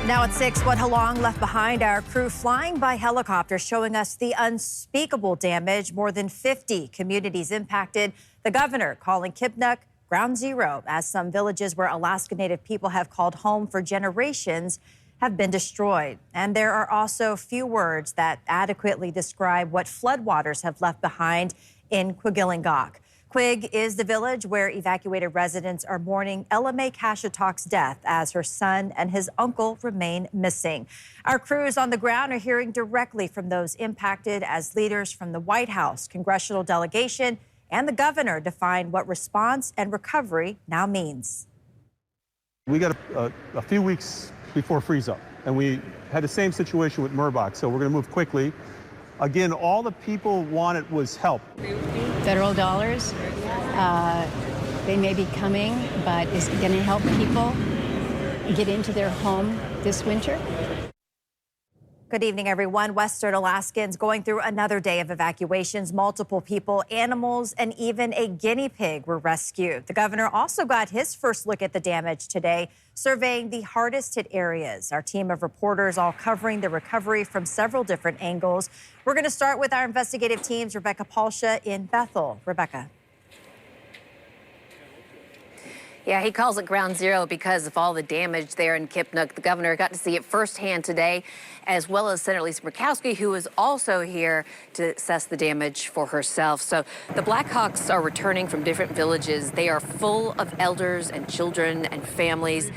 Now at 6, what Halong left behind. Our crew flying by helicopter showing us the unspeakable damage. More than 50 communities impacted. The governor calling Kipnuk ground zero, as some villages where Alaska Native people have called home for generations have been destroyed. And there are also few words that adequately describe what floodwaters have left behind in Quigillingok. Quig is the village where evacuated residents are mourning Ella Mae Kashatok's death as her son and his uncle remain missing. Our crews on the ground are hearing directly from those impacted as leaders from the White House, congressional delegation, and the governor define what response and recovery now means. We got a few weeks before freeze up, and we had the same situation with Murbach, so we're going to move quickly. Again, all the people wanted was help. Federal dollars, they may be coming, but is it going to help people get into their home this winter? Good evening, everyone. Western Alaskans going through another day of evacuations. Multiple people, animals, and even a guinea pig were rescued. The governor also got his first look at the damage today, surveying the hardest hit areas. Our team of reporters all covering the recovery from several different angles. We're going to start with our investigative team's Rebecca Palsha in Bethel. Rebecca. Yeah, he calls it ground zero because of all the damage there in Kipnuk. The governor got to see it firsthand today, as well as Senator Lisa Murkowski, who is also here to assess the damage for herself. So the Blackhawks are returning from different villages. They are full of elders and children and families.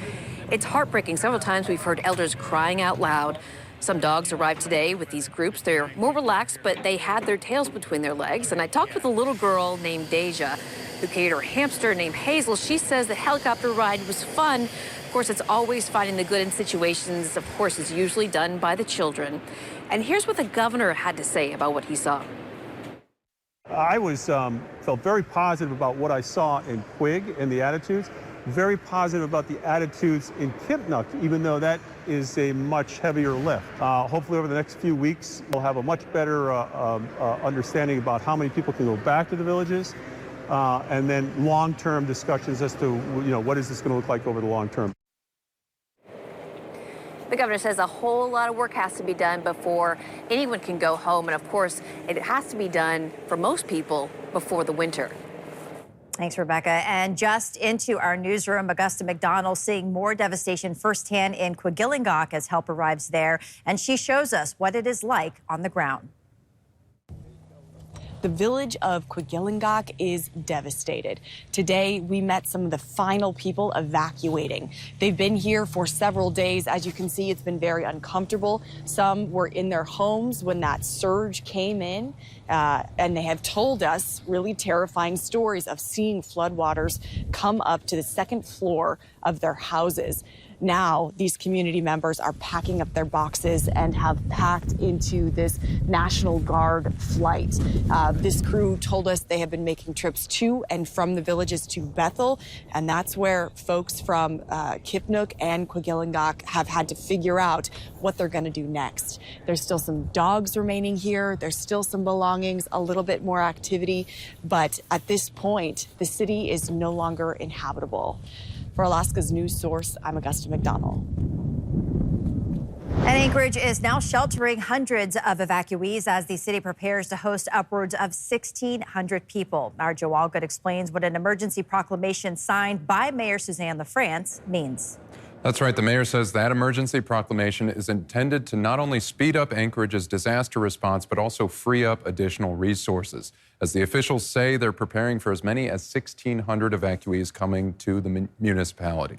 It's heartbreaking. Several times we've heard elders crying out loud. Some dogs arrived today with these groups. They're more relaxed, but they had their tails between their legs. And I talked with a little girl named Deja, who carried her hamster named Hazel. She says the helicopter ride was fun. Of course, it's always finding the good in situations. Of course, it's usually done by the children. And here's what the governor had to say about what he saw. I felt very positive about what I saw in Quig and the attitudes. Very positive about the attitudes in Kipnuk, even though that is a much heavier lift. Hopefully over the next few weeks, we'll have a much better understanding about how many people can go back to the villages, and then long-term discussions as to, what is this going to look like over the long term. The governor says a whole lot of work has to be done before anyone can go home. And of course, it has to be done for most people before the winter. Thanks, Rebecca. And just into our newsroom, Augusta McDonald seeing more devastation firsthand in Quigillingok as help arrives there. And she shows us what it is like on the ground. The village of Quigillingok is devastated. Today, we met some of the final people evacuating. They've been here for several days. As you can see, it's been very uncomfortable. Some were in their homes when that surge came in, and they have told us really terrifying stories of seeing floodwaters come up to the second floor of their houses. Now, these community members are packing up their boxes and have packed into this National Guard flight. This crew told us they have been making trips to and from the villages to Bethel, and that's where folks from Kipnuk and Quigillingok have had to figure out what they're going to do next. There's still some dogs remaining here. There's still some belongings, a little bit more activity, but at this point, the city is no longer inhabitable. For Alaska's news source, I'm Augusta McDonald. And Anchorage is now sheltering hundreds of evacuees as the city prepares to host upwards of 1,600 people. Our Joe Allgood explains what an emergency proclamation signed by Mayor Suzanne LaFrance means. That's right. The mayor says that emergency proclamation is intended to not only speed up Anchorage's disaster response, but also free up additional resources. As the officials say, they're preparing for as many as 1,600 evacuees coming to the municipality.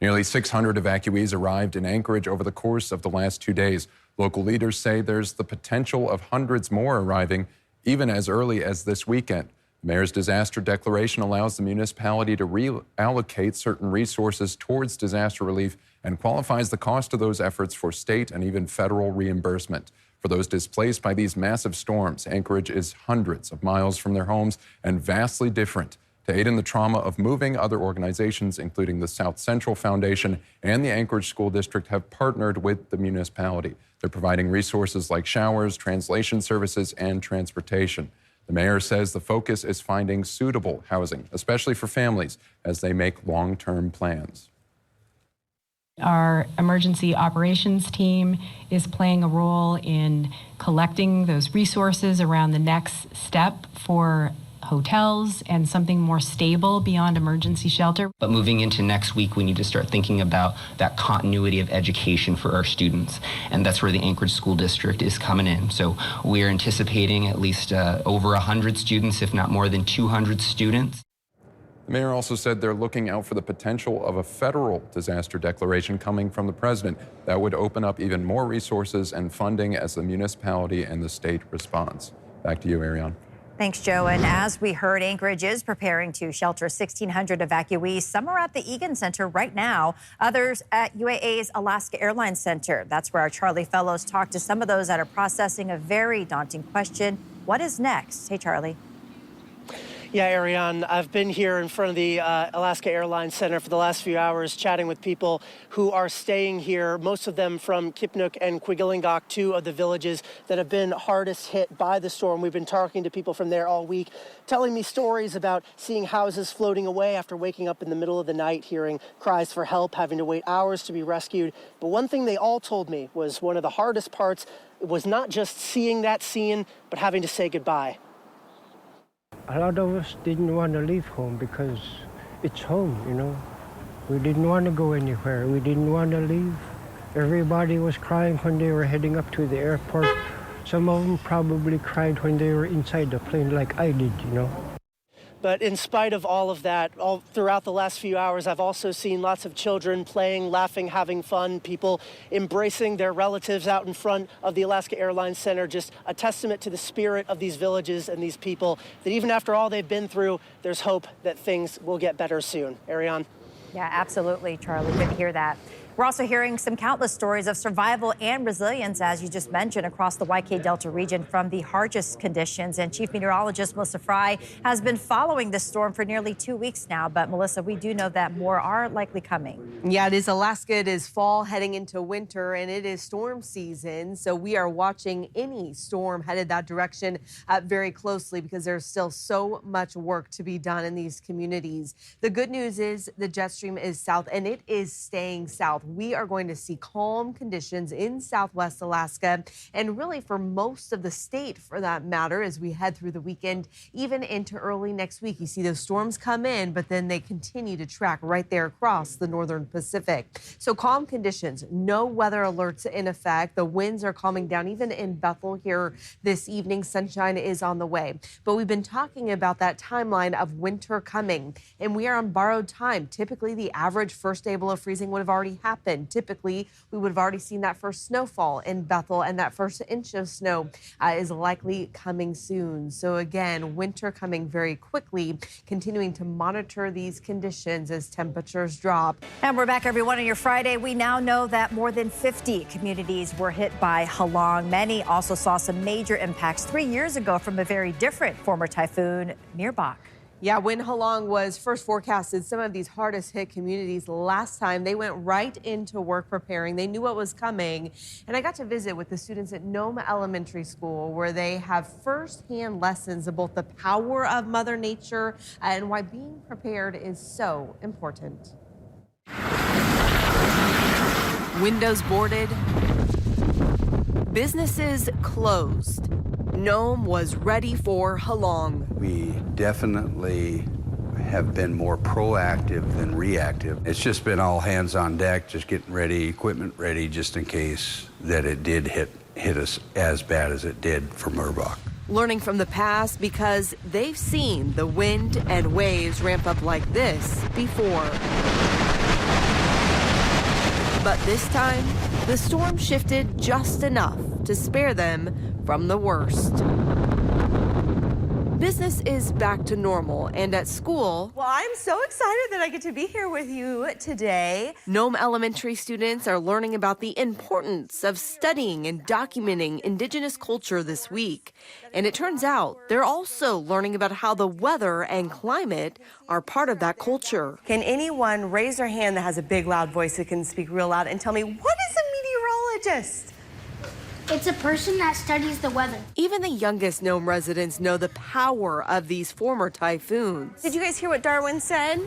Nearly 600 evacuees arrived in Anchorage over the course of the last 2 days. Local leaders say there's the potential of hundreds more arriving even as early as this weekend. The mayor's disaster declaration allows the municipality to reallocate certain resources towards disaster relief and qualifies the cost of those efforts for state and even federal reimbursement. For those displaced by these massive storms, Anchorage is hundreds of miles from their homes and vastly different. To aid in the trauma of moving, other organizations, including the South Central Foundation and the Anchorage School District, have partnered with the municipality. They're providing resources like showers, translation services, and transportation. The mayor says the focus is finding suitable housing, especially for families, as they make long-term plans. Our emergency operations team is playing a role in collecting those resources around the next step for hotels and something more stable beyond emergency shelter. But moving into next week, we need to start thinking about that continuity of education for our students. And that's where the Anchorage School District is coming in. So we're anticipating at least over 100 students, if not more than 200 students. The mayor also said they're looking out for the potential of a federal disaster declaration coming from the president. That would open up even more resources and funding as the municipality and the state responds. Back to you, Ariane. Thanks, Joe. And as we heard, Anchorage is preparing to shelter 1,600 evacuees. Some are at the Egan Center right now, others at UAA's Alaska Airlines Center. That's where our Charlie Fellows talked to some of those that are processing a very daunting question. What is next? Hey, Charlie. Yeah, Ariane, I've been here in front of the Alaska Airlines Center for the last few hours chatting with people who are staying here, most of them from Kipnuk and Quigilingok, two of the villages that have been hardest hit by the storm. We've been talking to people from there all week, telling me stories about seeing houses floating away after waking up in the middle of the night, hearing cries for help, having to wait hours to be rescued. But one thing they all told me was one of the hardest parts was not just seeing that scene, but having to say goodbye. A lot of us didn't want to leave home because it's home, you know. We didn't want to go anywhere. We didn't want to leave. Everybody was crying when they were heading up to the airport. Some of them probably cried when they were inside the plane like I did, you know. But in spite of all of that, all throughout the last few hours, I've also seen lots of children playing, laughing, having fun, people embracing their relatives out in front of the Alaska Airlines Center, just a testament to the spirit of these villages and these people, that even after all they've been through, there's hope that things will get better soon. Ariane? Yeah, absolutely, Charlie. Good to hear that. We're also hearing some countless stories of survival and resilience, as you just mentioned, across the YK Delta region from the harshest conditions. And Chief Meteorologist Melissa Fry has been following this storm for nearly 2 weeks now. But Melissa, we do know that more are likely coming. Yeah, it is Alaska. It is fall heading into winter, and it is storm season. So we are watching any storm headed that direction very closely because there's still so much work to be done in these communities. The good news is the jet stream is south, and it is staying south. We are going to see calm conditions in Southwest Alaska and really for most of the state for that matter as we head through the weekend, even into early next week. You see those storms come in, but then they continue to track right there across the northern Pacific. So calm conditions, no weather alerts in effect. The winds are calming down even in Bethel here this evening. Sunshine is on the way. But we've been talking about that timeline of winter coming, and we are on borrowed time. Typically, the average first day below freezing would have already happened. Typically, we would have already seen that first snowfall in Bethel, and that first inch of snow is likely coming soon. So again, winter coming very quickly, continuing to monitor these conditions as temperatures drop. And we're back, everyone, on your Friday. We now know that more than 50 communities were hit by Halong. Many also saw some major impacts 3 years ago from a very different former typhoon, Mirbach. Yeah, when Halong was first forecasted, some of these hardest hit communities last time, they went right into work preparing. They knew what was coming. And I got to visit with the students at Nome Elementary School, where they have firsthand lessons of both the power of Mother Nature and why being prepared is so important. Windows boarded, businesses closed. Nome was ready for Halong. We definitely have been more proactive than reactive. It's just been all hands on deck, just getting ready, equipment ready, just in case that it did hit us as bad as it did for Mirbach. Learning from the past because they've seen the wind and waves ramp up like this before. But this time, the storm shifted just enough to spare them from the worst. Business is back to normal, and at school... Well, I'm so excited that I get to be here with you today. Nome Elementary students are learning about the importance of studying and documenting Indigenous culture this week. And it turns out they're also learning about how the weather and climate are part of that culture. Can anyone raise their hand that has a big, loud voice that can speak real loud and tell me, what is a meteorologist? It's a person that studies the weather. Even the youngest Nome residents know the power of these former typhoons. Did you guys hear what Darwin said?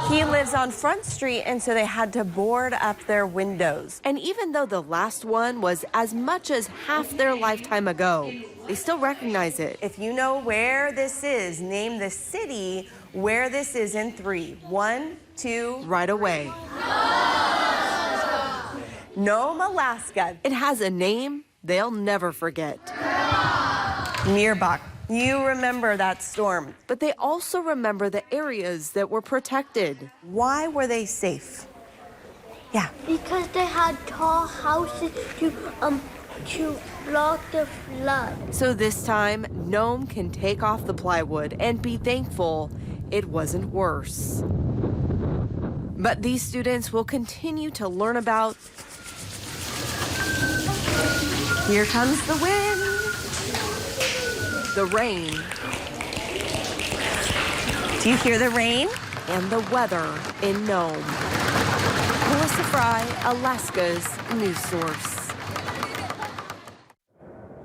He lives on Front Street, and so they had to board up their windows. And even though the last one was as much as half their lifetime ago, they still recognize it. If you know where this is, name the city where this is in 3. 1, 2. Right away. Nome, Alaska. It has a name they'll never forget. Mirbach. You remember that storm. But they also remember the areas that were protected. Why were they safe? Yeah. Because they had tall houses to block the flood. So this time, Nome can take off the plywood and be thankful it wasn't worse. But these students will continue to learn about. Here comes the wind. The rain. Do you hear the rain? And the weather in Nome. Melissa Fry, Alaska's news source.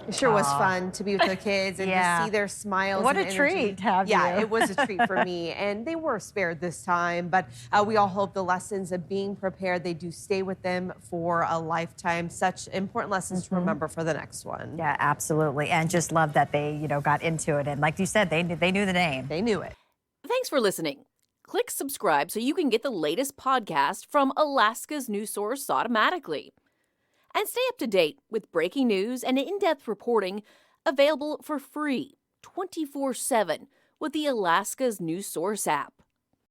It sure was fun to be with the kids and to see their smiles. What and a energy. treat to have Yeah, you. it was a treat for me, and they were spared this time, but we all hope the lessons of being prepared, they do stay with them for a lifetime. Such important lessons to remember for the next one. Yeah, absolutely. And just love that they, got into it. And like you said, they knew the name. They knew it. Thanks for listening. Click subscribe so you can get the latest podcast from Alaska's news source automatically. And stay up to date with breaking news and in-depth reporting available for free 24/7 with the Alaska's news source app.